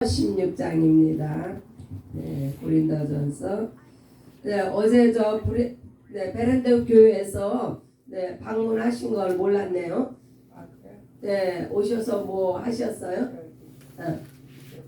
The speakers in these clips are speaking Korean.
16장입니다. 네, 고린도전서. 네, 어제 베렌드 교회에서 방문하신 걸 몰랐네요. 네, 오셔서 뭐 하셨어요?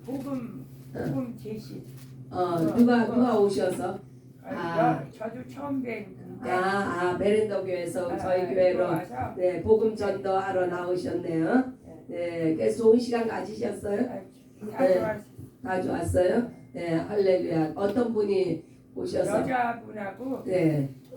복음 제시. 누가 오셔서? 저도 처음 뵀는데. 베렌드 교회에서 저희 교회로 복음 전도하러 나오셨네요. 네, 꽤 좋은 시간 가지셨어요? 다 좋았어요? 네, 할렐루야. 어떤 분이 오셔서? 여자분하고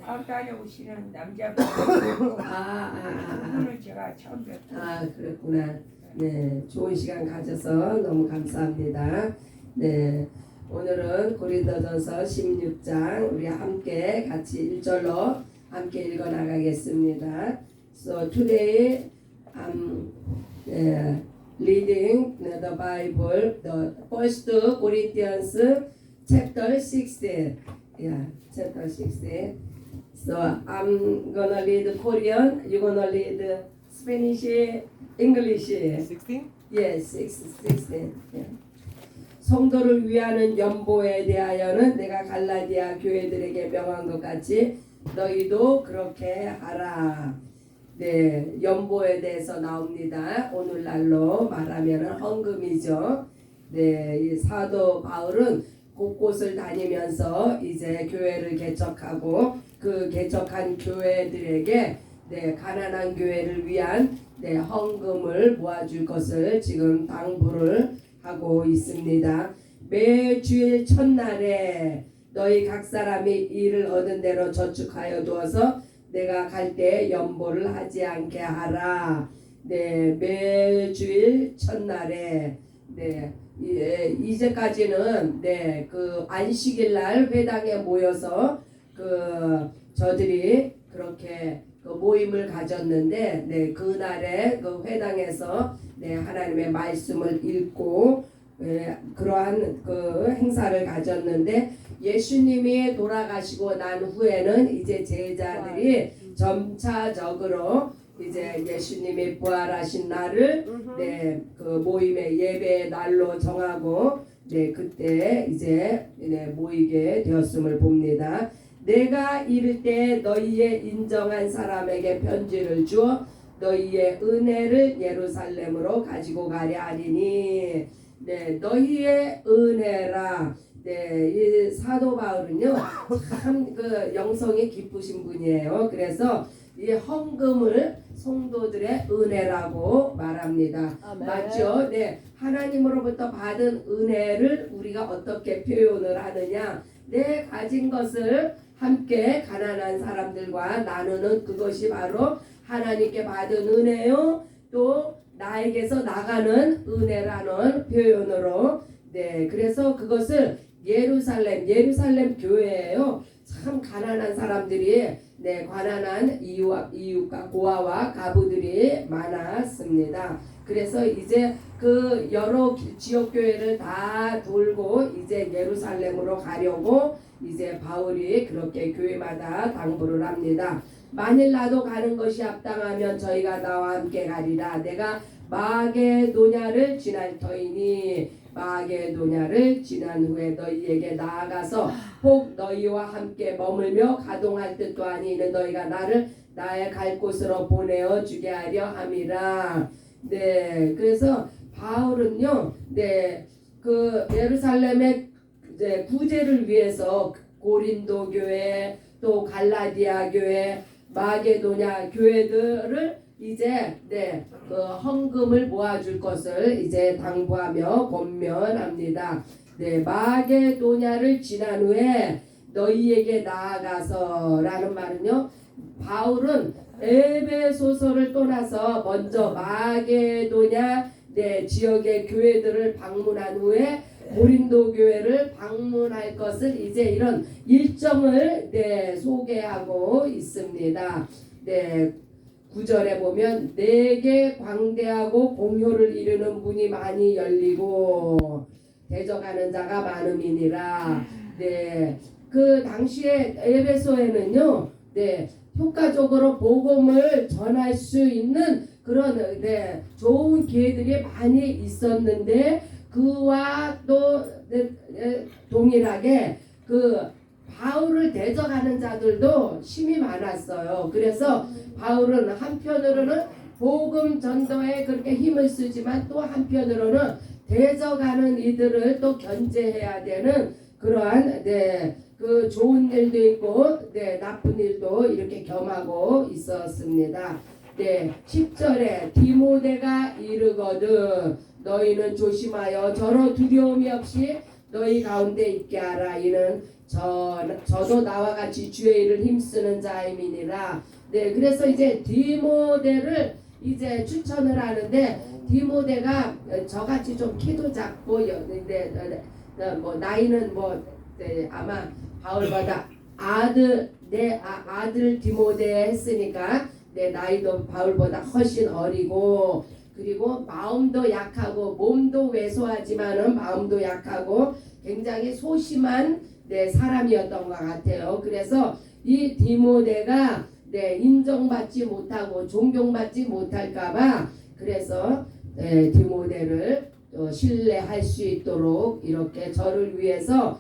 다음 달에 오시는 남자분하고 그분은 제가 처음 뵀어요. 그랬구나. 네, 좋은 시간 가져서 너무 감사합니다. 네, 오늘은 고린도전서 16장 우리 함께 같이 1절로 함께 읽어 나가겠습니다. So today reading the Bible, the First Corinthians chapter 16. Yeah, chapter 16. So I'm gonna read Korean. You're gonna read Spanish, English. 16? Yes, 16. Yeah. 성도를 위하는 연보에 대하여는 내가 갈라디아 교회들에게 명한 것 같이 너희도 그렇게 하라. 네, 연보에 대해서 나옵니다. 오늘날로 말하면 헌금이죠. 네, 이 사도 바울은 곳곳을 다니면서 이제 교회를 개척하고 그 개척한 교회들에게 가난한 교회를 위한 헌금을 모아줄 것을 지금 당부를 하고 있습니다. 매주일 첫날에 너희 각 사람이 일을 얻은 대로 저축하여 두어서 내가 갈 때 연보를 하지 않게 하라. 네, 매주일 첫날에 이제까지는 그 안식일 날 회당에 모여서 저들이 그렇게 모임을 가졌는데 그날에 그 회당에서 하나님의 말씀을 읽고 그러한 그 행사를 가졌는데 예수님이 돌아가시고 난 후에는 이제 제자들이 점차적으로 이제 예수님이 부활하신 날을 그 모임의 예배의 날로 정하고 그때 이제 모이게 되었음을 봅니다. 내가 이를 때 너희의 인정한 사람에게 편지를 주어 너희의 은혜를 예루살렘으로 가지고 가려 하리니 너희의 은혜라. 이 사도 바울은요 참 그 영성이 깊으신 분이에요. 그래서 이 헌금을 성도들의 은혜라고 말합니다. 아멘. 맞죠? 하나님으로부터 받은 은혜를 우리가 어떻게 표현을 하느냐? 내 가진 것을 함께 가난한 사람들과 나누는 그것이 바로 하나님께 받은 은혜요. 또 나에게서 나가는 은혜라는 표현으로 그래서 그것을 예루살렘 교회예요. 참 가난한 사람들이 가난한 이웃과 고아와 가부들이 많았습니다. 그래서 이제 그 여러 지역 교회를 다 돌고 이제 예루살렘으로 가려고 이제 바울이 그렇게 교회마다 당부를 합니다. 만일 나도 가는 것이 합당하면 저희가 나와 함께 가리라. 내가 마게도냐를 지날 터이니 마게도냐를 지난 후에 너희에게 나아가서 혹 너희와 함께 머물며 가동할 뜻도 아니는 너희가 나를 나의 갈 곳으로 보내어 주게 하려 함이라. 그래서 바울은요, 그 예루살렘의 구제를 위해서 고린도 교회 또 갈라디아 교회 마게도냐 교회들을 이제 그 헌금을 모아줄 것을 이제 당부하며 권면합니다. 마게도냐를 지난 후에 너희에게 나아가서라는 말은요, 바울은 에베소서를 떠나서 먼저 마게도냐 지역의 교회들을 방문한 후에 고린도 교회를 방문할 것을 이제 이런 일정을 소개하고 있습니다. 9절에 보면 내게 광대하고 공효를 이루는 문이 많이 열리고 대적하는 자가 많음이니라. 그 당시에 에베소에는요, 효과적으로 복음을 전할 수 있는 그런 좋은 기회들이 많이 있었는데 그와 또 동일하게 그 바울을 대적하는 자들도 힘이 많았어요. 그래서 바울은 한편으로는 복음 전도에 그렇게 힘을 쓰지만 또 한편으로는 대적하는 이들을 또 견제해야 되는 그러한 그 좋은 일도 있고 나쁜 일도 이렇게 겸하고 있었습니다. 10절에 디모데가 이르거든 너희는 조심하여 저로 두려움이 없이 너희 가운데 있게 하라. 이는 저도 나와 같이 주의 일을 힘쓰는 자임이니라. 그래서 이제 디모데를 이제 추천을 하는데 디모데가 저같이 좀 키도 작고 뭐 나이는 아마 바울보다 아들 디모데 했으니까 나이도 바울보다 훨씬 어리고 그리고 마음도 약하고 몸도 왜소하지만은 마음도 약하고 굉장히 소심한 사람이었던 것 같아요. 그래서 이 디모데가 인정받지 못하고 존경받지 못할까봐 그래서 디모데를 신뢰할 수 있도록 이렇게 저를 위해서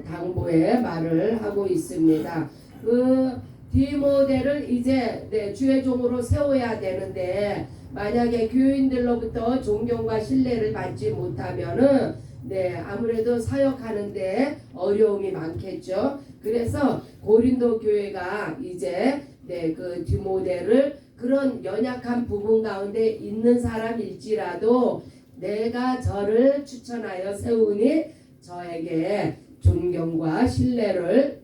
당부의 말을 하고 있습니다. 그 디모데를 이제 주의 종으로 세워야 되는데 만약에 교인들로부터 존경과 신뢰를 받지 못하면은 아무래도 사역하는데 어려움이 많겠죠. 그래서 고린도 교회가 이제 그 디모데를 그런 연약한 부분 가운데 있는 사람일지라도 내가 저를 추천하여 세우니 저에게 존경과 신뢰를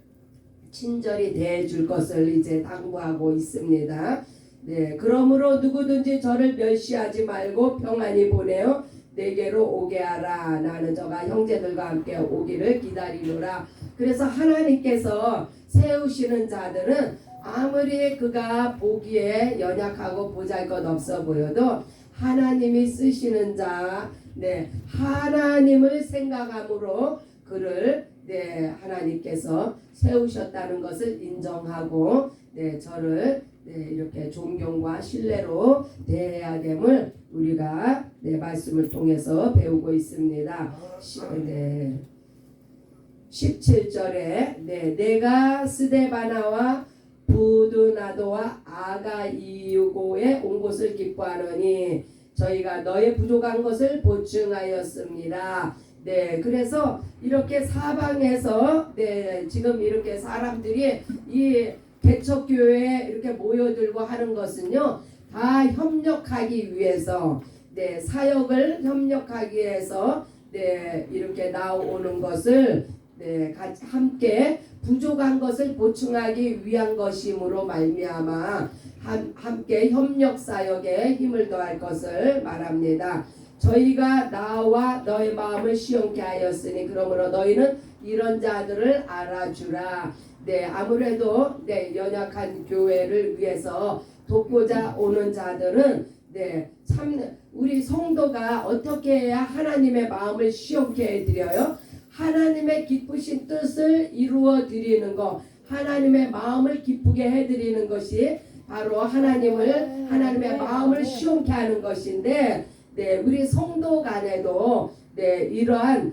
친절히 대해줄 것을 이제 당부하고 있습니다. 그러므로 누구든지 저를 멸시하지 말고 평안히 보내어 내게로 오게 하라. 나는 저가 형제들과 함께 오기를 기다리노라. 그래서 하나님께서 세우시는 자들은 아무리 그가 보기에 연약하고 보잘것없어 보여도 하나님이 쓰시는 자, 하나님을 생각함으로 그를 하나님께서 세우셨다는 것을 인정하고 저를 이렇게 존경과 신뢰로 대해야 됨을 우리가 말씀을 통해서 배우고 있습니다. 17절에 내가 스데바나와 부두나도와 아가이우고에 온 것을 기뻐하노니 저희가 너의 부족한 것을 보충하였습니다. 그래서 이렇게 사방에서 지금 이렇게 사람들이 이 개척교회에 이렇게 모여들고 하는 것은요 다 협력하기 위해서 사역을 협력하기 위해서 이렇게 나오는 것을 같이 함께 부족한 것을 보충하기 위한 것이므로 말미암아 함께 협력 사역에 힘을 더할 것을 말합니다. 저희가 나와 너의 마음을 시원케 하였으니 그러므로 너희는 이런 자들을 알아주라. 아무래도 연약한 교회를 위해서 돕고자 오는 자들은 참 우리 성도가 어떻게 해야 하나님의 마음을 시원케 해드려요? 하나님의 기쁘신 뜻을 이루어 드리는 것, 하나님의 마음을 기쁘게 해드리는 것이 바로 하나님의 마음을 시원케 하는 것인데 우리 성도 간에도 이러한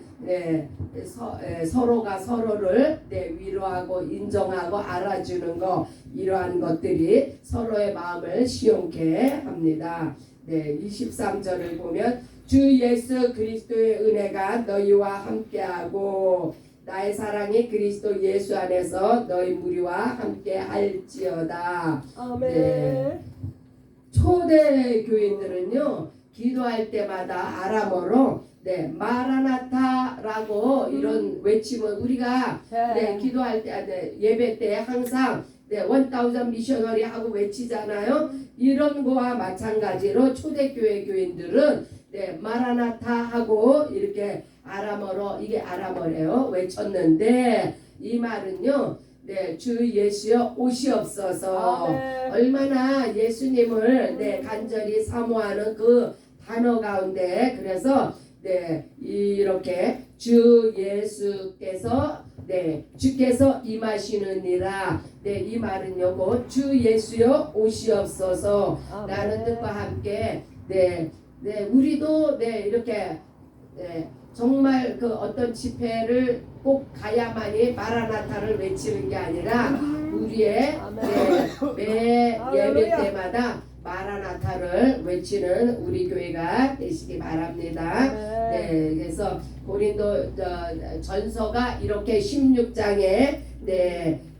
서로가 서로를 위로하고 인정하고 알아주는 것 이러한 것들이 서로의 마음을 시원케 합니다. 23절을 보면 주 예수 그리스도의 은혜가 너희와 함께하고 나의 사랑이 그리스도 예수 안에서 너희 무리와 함께 할지어다. 아멘. 초대 교인들은요 기도할 때마다 아람어로 마라나타라고 이런 외침을 우리가 기도할 때 예배 때 항상 1000 미셔너리 하고 외치잖아요. 이런 거와 마찬가지로 초대교회 교인들은 마라나타 하고 이렇게 아람어로 이게 아람어래요 외쳤는데 이 말은요 주 예수여 오시옵소서. 얼마나 예수님을 간절히 사모하는 그 단어 가운데 그래서 이렇게 주 예수께서 주께서 임하시느니라. 이 말은 요거 주 예수여 오시옵소서 라는 뜻과 함께 우리도 이렇게 네, 정말 그 어떤 집회를 꼭 가야만이 마라나타를 외치는 게 아니라 우리의 매 예배 때마다 마라나타를 외치는 우리 교회가 되시기 바랍니다. 네, 그래서 고린도 전서가 이렇게 16장에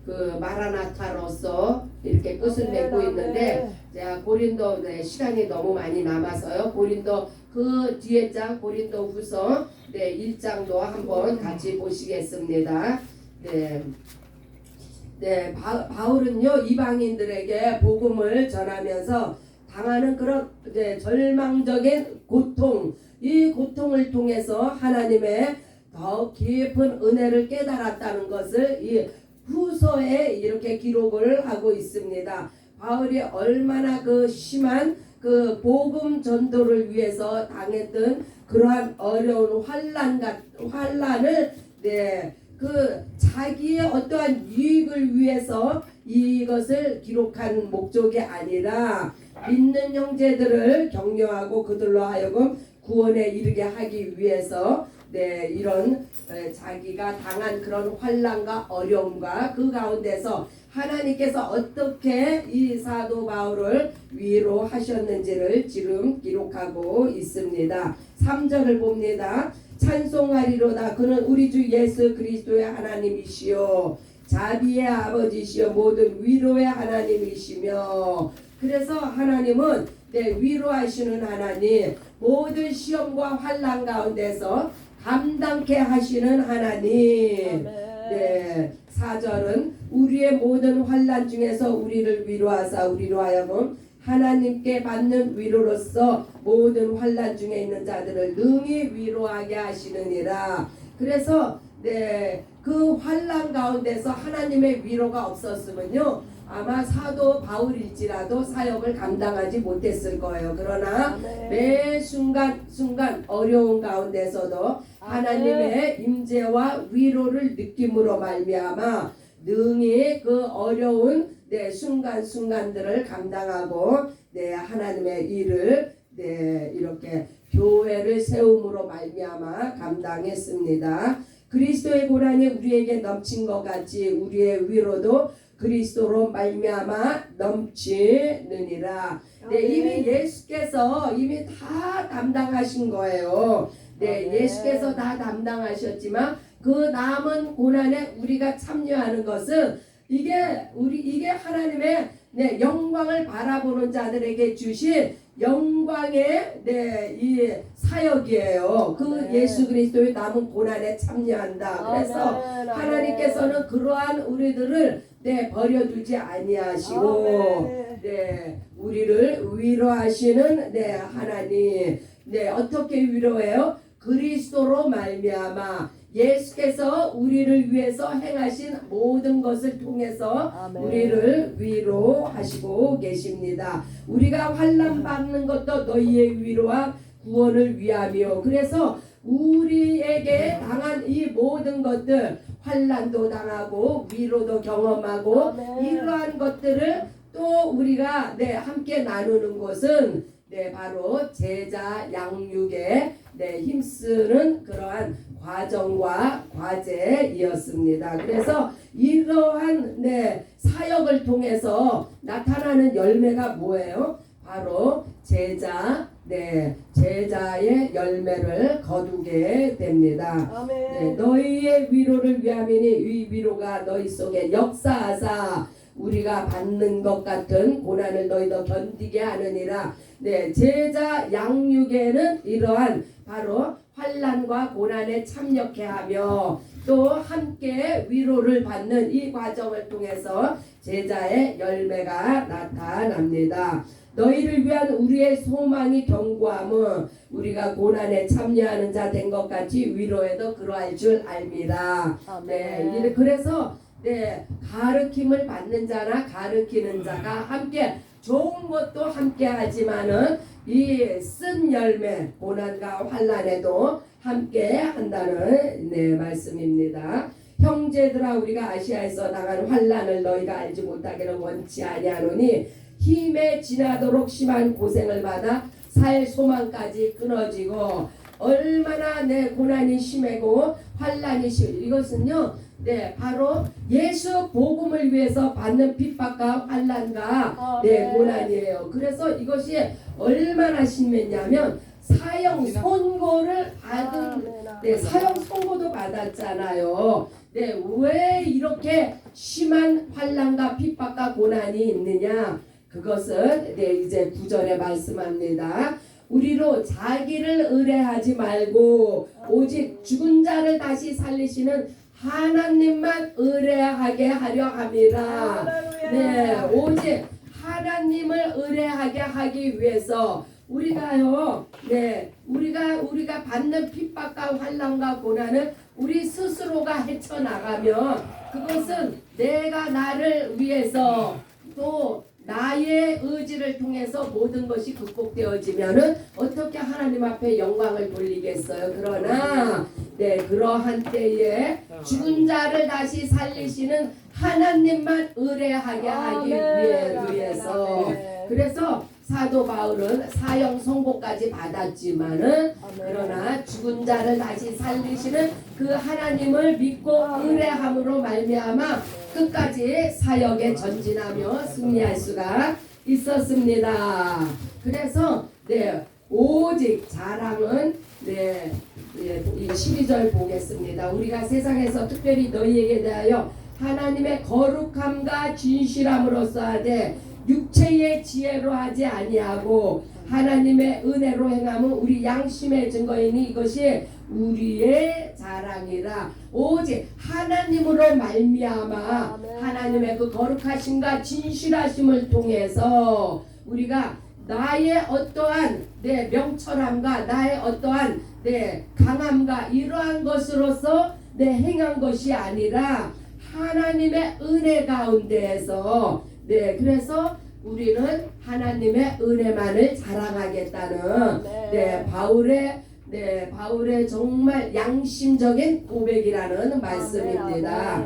그 마라나타로서 이렇게 끝을 맺고 있는데, 자, 고린도 시간이 너무 많이 남아서요. 고린도 그 뒤에 장 고린도 후서 1장도 한번 같이 보시겠습니다. 바울은요 이방인들에게 복음을 전하면서 당하는 그런 절망적인 고통, 이 고통을 통해서 하나님의 더 깊은 은혜를 깨달았다는 것을 이 후서에 이렇게 기록을 하고 있습니다. 바울이 얼마나 그 심한 그 복음 전도를 위해서 당했던 그러한 어려운 환란을 그 자기의 어떠한 유익을 위해서 이것을 기록한 목적이 아니라 믿는 형제들을 격려하고 그들로 하여금 구원에 이르게 하기 위해서 이런 자기가 당한 그런 환난과 어려움과 그 가운데서 하나님께서 어떻게 이 사도 바울을 위로하셨는지를 지금 기록하고 있습니다. 3절을 봅니다. 찬송하리로다. 그는 우리 주 예수 그리스도의 하나님이시요 자비의 아버지시요 모든 위로의 하나님이시며, 그래서 하나님은 위로하시는 하나님, 모든 시험과 환난 가운데서 감당케 하시는 하나님. 4절은 우리의 모든 환난 중에서 우리를 위로하사 우리로 하여금 하나님께 받는 위로로서 모든 환난 중에 있는 자들을 능히 위로하게 하시느니라. 그래서 그 환난 가운데서 하나님의 위로가 없었으면요 아마 사도 바울일지라도 사역을 감당하지 못했을 거예요. 그러나 매 순간 어려운 가운데서도 하나님의 임재와 위로를 느낌으로 말미암아 능히 그 어려운 순간들을 감당하고 하나님의 일을 이렇게 교회를 세움으로 말미암아 감당했습니다. 그리스도의 고난이 우리에게 넘친 것 같이 우리의 위로도 그리스도로 말미암아 넘치느니라. 이미 예수께서 이미 다 담당하신 거예요. 예수께서 다 담당하셨지만 그 남은 고난에 우리가 참여하는 것은 이게 하나님의 영광을 바라보는 자들에게 주신 영광의 이 사역이에요. 그 예수 그리스도의 남은 고난에 참여한다. 그래서 하나님께서는 그러한 우리들을 버려두지 아니하시고 우리를 위로하시는 하나님. 어떻게 위로해요? 그리스도로 말미암아 예수께서 우리를 위해서 행하신 모든 것을 통해서 우리를 위로하시고 계십니다. 우리가 환난 받는 것도 너희의 위로와 구원을 위하며, 그래서 우리에게 당한 이 모든 것들, 환난도 당하고 위로도 경험하고 이러한 것들을 또 우리가 함께 나누는 것은 바로 제자 양육에 힘쓰는 그러한 과정과 과제이었습니다. 그래서 이러한 사역을 통해서 나타나는 열매가 뭐예요? 바로 제자의 열매를 거두게 됩니다. 너희의 위로를 위함이니 이 위로가 너희 속에 역사하사 우리가 받는 것 같은 고난을 너희도 견디게 하느니라. 제자 양육에는 이러한 바로 환난과 고난에 참여케 하며 또 함께 위로를 받는 이 과정을 통해서 제자의 열매가 나타납니다. 너희를 위한 우리의 소망이 견고함은 우리가 고난에 참여하는 자 된 것 같이 위로에도 그러할 줄 압니다. 그래서 가르침을 받는 자나 가르치는 자가 함께 좋은 것도 함께 하지만은 이 쓴 열매 고난과 환난에도 함께 한다는 말씀입니다. 형제들아 우리가 아시아에서 당한 환난을 너희가 알지 못하기를 원치 아니하노니 힘에 지나도록 심한 고생을 받아 살 소망까지 끊어지고 얼마나 내 고난이 심하고 환란이 심 이것은요 바로 예수 복음을 위해서 받는 핍박과 환란과 고난이에요. 그래서 이것이 얼마나 심했냐면 사형 선고를 받은 사형 선고도 받았잖아요. 왜 이렇게 심한 환란과 핍박과 고난이 있느냐? 그것은 이제 9절에 말씀합니다. 우리로 자기를 의뢰하지 말고 오직 죽은 자를 다시 살리시는 하나님만 의뢰하게 하려 함이라. 오직 하나님을 의뢰하게 하기 위해서 우리가요, 우리가 받는 핍박과 환난과 고난을 우리 스스로가 헤쳐나가면 그것은 내가 나를 위해서 또 나의 의지를 통해서 모든 것이 극복되어지면은 어떻게 하나님 앞에 영광을 돌리겠어요. 그러나 그러한 때에 죽은 자를 다시 살리시는 하나님만 의뢰하게 하기 위해서 그래서 사도 바울은 사형 선고까지 받았지만은 그러나 죽은 자를 다시 살리시는 그 하나님을 믿고 의뢰함으로 말미암아 끝까지 사역에 전진하며 승리할 수가 있었습니다. 그래서 오직 자랑은 이 12절 보겠습니다. 우리가 세상에서 특별히 너희에게 대하여 하나님의 거룩함과 진실함으로써 하되 육체의 지혜로 하지 아니하고 하나님의 은혜로 행함은 우리 양심의 증거이니 이것이 우리의 자랑이라. 오직 하나님으로 말미암아 하나님의 그 거룩하심과 진실하심을 통해서 우리가 나의 어떠한 명철함과 나의 어떠한 강함과 이러한 것으로서 행한 것이 아니라 하나님의 은혜 가운데에서 그래서 우리는 하나님의 은혜만을 자랑하겠다는 바울의 정말 양심적인 고백이라는 말씀입니다.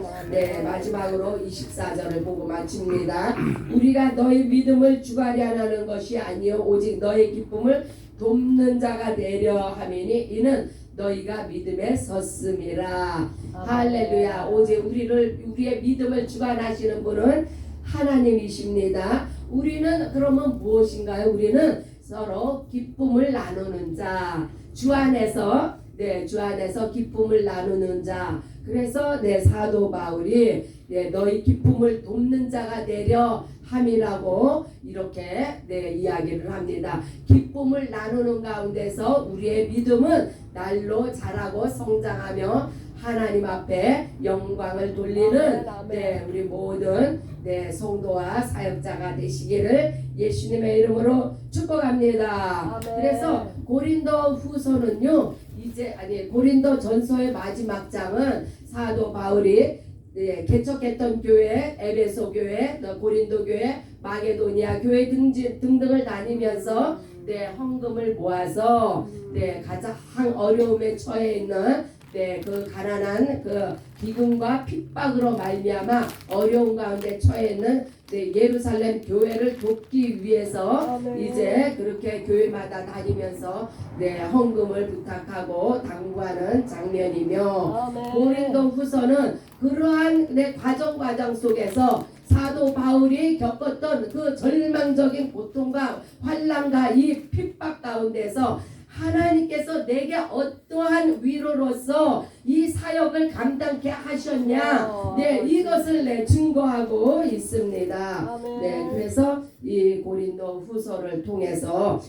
마지막으로 24절을 보고 마칩니다. 우리가 너희 믿음을 주관하려 하는 것이 아니요 오직 너희 기쁨을 돕는 자가 되려 함이니 이는 너희가 믿음에 섰음이라. 할렐루야. 오직 우리의 믿음을 주관하시는 분은 하나님이십니다. 우리는 그러면 무엇인가요? 우리는 서로 기쁨을 나누는 자, 주 안에서 기쁨을 나누는 자. 그래서 사도 바울이 너희 기쁨을 돕는 자가 되려 함이라고 이렇게 이야기를 합니다. 기쁨을 나누는 가운데서 우리의 믿음은 날로 자라고 성장하며 하나님 앞에 영광을 돌리는 우리 모든 성도와 사역자가 되시기를 예수님의 이름으로 축복합니다. 그래서 고린도 후서는요 고린도 전서의 마지막 장은 사도 바울이 개척했던 교회, 에베소 교회, 고린도 교회, 마게도니아 교회 등등을 다니면서 헌금을 모아서 가장 어려움에 처해 있는 그 가난한 그 기근과 핍박으로 말미암아 어려운 가운데 처해 있는 예루살렘 교회를 돕기 위해서 이제 그렇게 교회마다 다니면서 헌금을 부탁하고 당부하는 장면이며 고린도 후서는 그러한 과정 속에서 사도 바울이 겪었던 그 절망적인 고통과 환난과 이 핍박 가운데서 하나님께서 내게 어떠한 위로로서 이 사역을 감당케 하셨냐 이것을 증거하고 있습니다. 그래서 이 고린도 후서를 통해서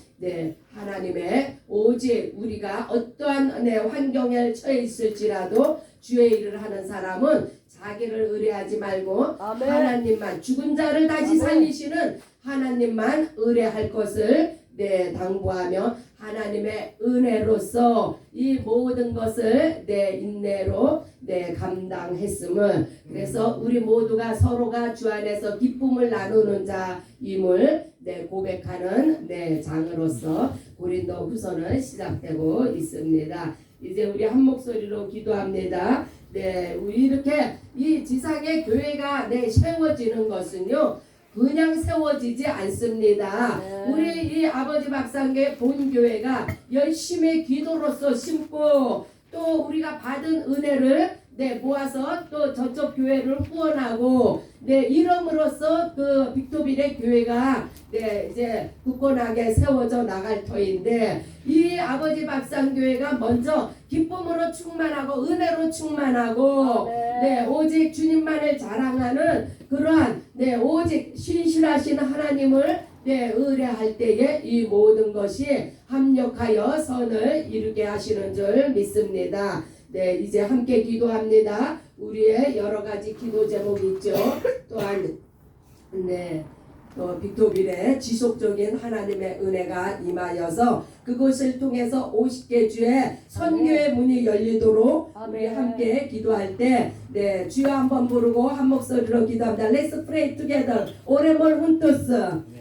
하나님의 오직 우리가 어떠한 환경에 처해 있을지라도 주의 일을 하는 사람은 자기를 의뢰하지 말고 하나님만 죽은 자를 다시 살리시는 하나님만 의뢰할 것을 당부하며 하나님의 은혜로서 이 모든 것을 인내로 감당했음을 그래서 우리 모두가 서로가 주 안에서 기쁨을 나누는 자임을 고백하는 장으로서 고린도 후서는 시작되고 있습니다. 이제 우리 한 목소리로 기도합니다. 우리 이렇게 이 지상의 교회가 세워지는 것은요 그냥 세워지지 않습니다. 네. 우리 이 아버지 밥상교회 본교회가 열심히 기도로서 심고 또 우리가 받은 은혜를 모아서 또 저쪽 교회를 후원하고 이름으로써 그 빅토빌의 교회가 이제 굳건하게 세워져 나갈 터인데 이 아버지 밥상교회가 먼저 기쁨으로 충만하고 은혜로 충만하고 오직 주님만을 자랑하는 그러한 오직 신실하신 하나님을 의뢰할 때에 이 모든 것이 합력하여 선을 이루게 하시는 줄 믿습니다. 이제 함께 기도합니다. 우리의 여러 가지 기도 제목이 있죠. 또한 또 빅토빌의 지속적인 하나님의 은혜가 임하여서 그것을 통해서 50개 주의 선교의 문이 열리도록 우리 함께 기도할 때 주여 한번 부르고 한 목소리로 기도합니다. Let's pray together. 오레몰 훈토스.